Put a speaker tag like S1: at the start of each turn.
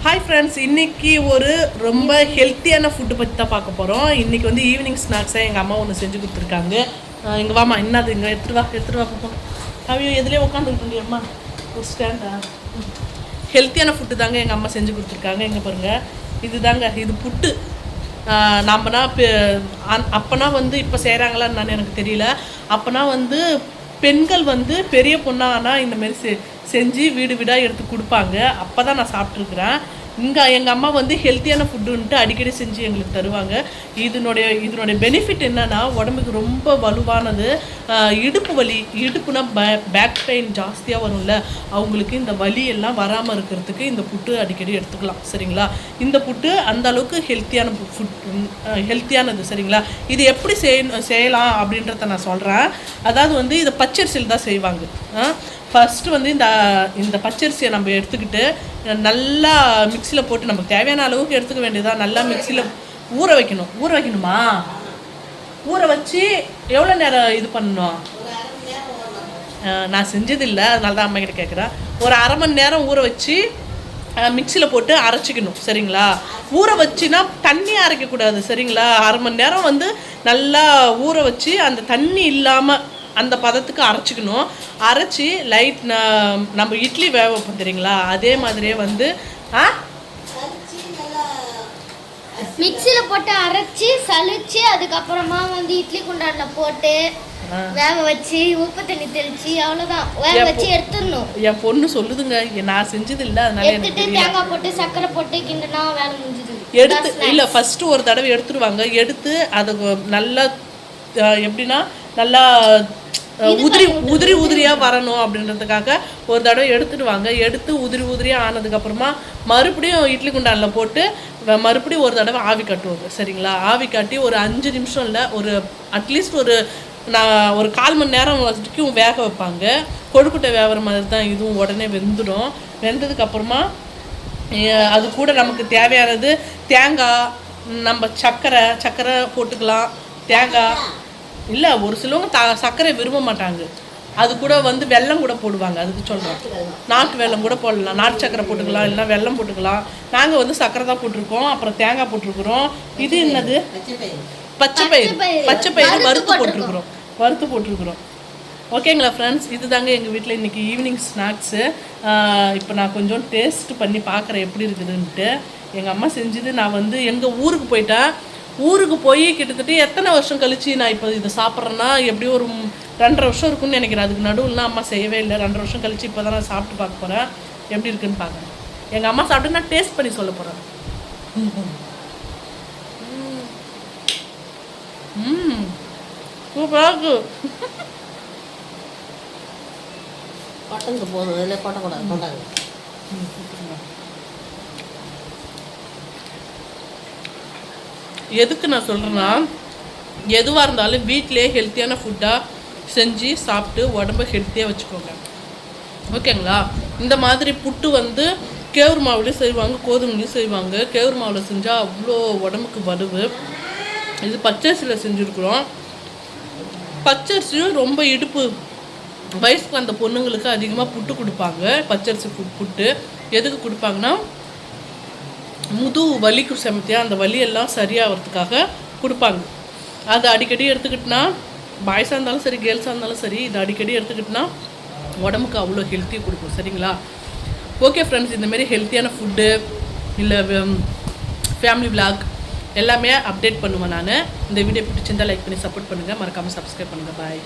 S1: Hi friends, இன்றைக்கி ஒரு ரொம்ப ஹெல்த்தியான ஃபுட்டு பற்றி தான் பார்க்க போகிறோம். இன்றைக்கி வந்து ஈவினிங் ஸ்நாக்ஸாக எங்கள் அம்மா ஒன்று செஞ்சு கொடுத்துருக்காங்க. இங்கே வாமா, என்னது இங்கே எடுத்துகிட்டு வா பார்ப்போம். அவையோ எதுலேயே உட்காந்துக்கிட்டு அம்மா ஒரு ஸ்டாண்டா. ஹெல்த்தியான ஃபுட்டு தாங்க எங்கள் அம்மா செஞ்சு கொடுத்துருக்காங்க. எங்கே பாருங்கள், இது தாங்க, இது புட்டு. நம்மனா அப்போனா வந்து இப்போ செய்கிறாங்களான்னு எனக்கு தெரியல. அப்போனா வந்து பெண்கள் வந்து பெரிய பொண்ணானா இந்தமாரி செஞ்சு வீடு வீடாக எடுத்து கொடுப்பாங்க. அப்போ தான் நான் சாப்பிட்ருக்குறேன். இங்கே எங்கள் அம்மா வந்து ஹெல்த்தியான ஃபுட்டுன்ட்டு அடிக்கடி செஞ்சு எங்களுக்கு தருவாங்க. இதனுடைய பெனிஃபிட் என்னென்னா, உடம்புக்கு ரொம்ப வலுவானது. இடுப்பு வலி, இடுப்புனா பேக் பெயின் ஜாஸ்தியாக வரும்ல, அவங்களுக்கு இந்த வலி எல்லாம் வராமல் இருக்கிறதுக்கு இந்த புட்டு அடிக்கடி எடுத்துக்கலாம். சரிங்களா? இந்த புட்டு அந்த அளவுக்கு ஹெல்த்தியானது. சரிங்களா? இது எப்படி செய்யலாம் அப்படின்றத நான் சொல்கிறேன். அதாவது வந்து இதை பச்சரிசியில் தான் செய்வாங்க. ஃபஸ்ட்டு வந்து இந்த பச்சரிசியை நம்ம எடுத்துக்கிட்டு நல்லா மிக்சியில் போட்டு நமக்கு தேவையான அளவுக்கு எடுத்துக்க வேண்டியதாக நல்லா மிக்சியில் ஊற வைக்கணுமா? ஊற வச்சு எவ்வளோ நேரம் இது பண்ணணும்? நான் செஞ்சதில்லை, அதனால தான் அம்மா கிட்ட கேட்குறேன். ஒரு அரை மணி நேரம் ஊற வச்சு மிக்சியில் போட்டு அரைச்சிக்கணும். சரிங்களா? ஊற வச்சுன்னா தண்ணி அரைக்கக்கூடாது. சரிங்களா? அரை மணி நேரம் வந்து நல்லா ஊற வச்சு அந்த தண்ணி இல்லாமல் அந்த பதத்துக்கு அரைச்சிக்கணும். அரைச்சி லைட் நம்ம இட்லி வேக வைப்போம் தெரியுங்களா, அதே மாதிரியே வந்து
S2: மிக்சியில் போட்டு அரைச்சி சலிச்சு அதுக்கப்புறமா வந்து இட்லி குண்டானில் போட்டு வேக வச்சு உப்பு தண்ணி தெளிச்சு அவ்வளோதான் வேக வச்சு எடுத்துடணும்.
S1: என் பொண்ணு சொல்லுதுங்க, நான் செஞ்சது இல்லை, அதனால
S2: எடுத்துட்டு தேங்காய் போட்டு சர்க்கரை போட்டு கிண்டனா வேலை முடிஞ்சுது.
S1: எடுத்து இல்லை, ஃபஸ்ட்டு ஒரு தடவை எடுத்துருவாங்க. எடுத்து அது நல்லா எப்படின்னா நல்லா உதிரியாக வரணும் அப்படின்றதுக்காக ஒரு தடவை எடுத்துடுவாங்க. எடுத்து உதிரியாக ஆனதுக்கப்புறமா மறுபடியும் இட்லி குண்டானில் போட்டு மறுபடியும் ஒரு தடவை ஆவி கட்டுவாங்க. சரிங்களா? ஆவி காட்டி ஒரு 5 நிமிஷம் இல்லை, ஒரு அட்லீஸ்ட் ஒரு 1/4 மணி நேரம் வரைக்கும் வேக வைப்பாங்க. கொழுக்கட்டை வேகிற மாதிரி தான் இதுவும். உடனே வெந்துடும். வெந்ததுக்கப்புறமா அது கூட நமக்கு தேவையானது தேங்காய், நம்ம சர்க்கரை போட்டுக்கலாம். தேங்காய் இல்லை, ஒரு சிலவங்க சர்க்கரை விரும்ப மாட்டாங்க. அது கூட வந்து வெல்லம் கூட போடுவாங்க. அதுக்கு சொல்கிறோம், நாட்டு வெல்லம் கூட போடலாம். நாட்டு சர்க்கரை போட்டுக்கலாம், இல்லைனா வெல்லம் போட்டுக்கலாம். நாங்கள் வந்து சர்க்கரை தான் போட்டிருக்கோம், அப்புறம் தேங்காய் போட்டிருக்கிறோம். இது என்னது? பச்சை பயிறு வறுத்து போட்டிருக்கிறோம். ஓகேங்களா ஃப்ரெண்ட்ஸ், இது தாங்க எங்கள் வீட்டில் இன்றைக்கி ஈவினிங் ஸ்நாக்ஸு. இப்போ நான் கொஞ்சம் டேஸ்ட் பண்ணி பார்க்குறேன் எப்படி இருக்குதுன்ட்டு. எங்கள் அம்மா செஞ்சது நான் வந்து எங்கள் ஊருக்கு போயிட்டேன். ஊருக்கு போய் கிட்டத்தட்ட எத்தனை வருஷம் கழிச்சு நான் இப்போ இதை சாப்பிட்றேன்னா, எப்படியும் ஒரு 2.5 வருஷம் இருக்குன்னு நினைக்கிறேன். அதுக்கு நடுவுலாம் அம்மா செய்யவே இல்லை. 2.5 வருஷம் கழிச்சு இப்போ தான் நான் சாப்பிட்டு பார்க்க போகிறேன் எப்படி இருக்குன்னு பார்க்குறேன். எங்கள் அம்மா சாப்பிட்டு நான் டேஸ்ட் பண்ணி சொல்ல போகிறேன். சூப்பராக
S3: கொட்டங்க போதும், இதில் கொட்டக்கூடாது, கொண்டாங்க.
S1: எதுக்கு நான் சொல்கிறேன்னா, எதுவாக இருந்தாலும் வீட்டிலே ஹெல்த்தியான ஃபுட்டாக செஞ்சு சாப்பிட்டு உடம்பை ஹெல்த்தியாக வச்சுக்கோங்க. ஓகேங்களா? இந்த மாதிரி புட்டு வந்து கேவுரு மாவுலேயும் செய்வாங்க, கோதுமைலையும் செய்வாங்க. கேவுரு மாவில் செஞ்சால் அவ்வளோ உடம்புக்கு வலுவு. இது பச்சரிசியில் செஞ்சுருக்குறோம். பச்சரிசியும் ரொம்ப இடுப்பு வயசுக்கு அந்த பொண்ணுங்களுக்கு அதிகமாக புட்டு கொடுப்பாங்க. பச்சரிசி புட்டு எதுக்கு கொடுப்பாங்கன்னா, முதுகு வலிக்கு செமத்தியாக அந்த வலியெல்லாம் சரியாகிறதுக்காக கொடுப்பாங்க. அது அடிக்கடி எடுத்துக்கிட்டோன்னா, பாய்ஸாக இருந்தாலும் சரி, கேர்ள்ஸாக இருந்தாலும் சரி, இது அடிக்கடி எடுத்துக்கிட்டோன்னா உடம்புக்கு அவ்வளோ ஹெல்த்தி கொடுக்கும். சரிங்களா? ஓகே ஃப்ரெண்ட்ஸ், இந்தமாரி ஹெல்த்தியான ஃபுட்டு இல்லை ஃபேமிலி விளாக் எல்லாமே அப்டேட் பண்ணுவேன் நான். இந்த வீடியோ பிடிச்சிருந்தால் லைக் பண்ணி சப்போர்ட் பண்ணுங்கள். மறக்காமல் சப்ஸ்கிரைப் பண்ணுங்கள். பாய்.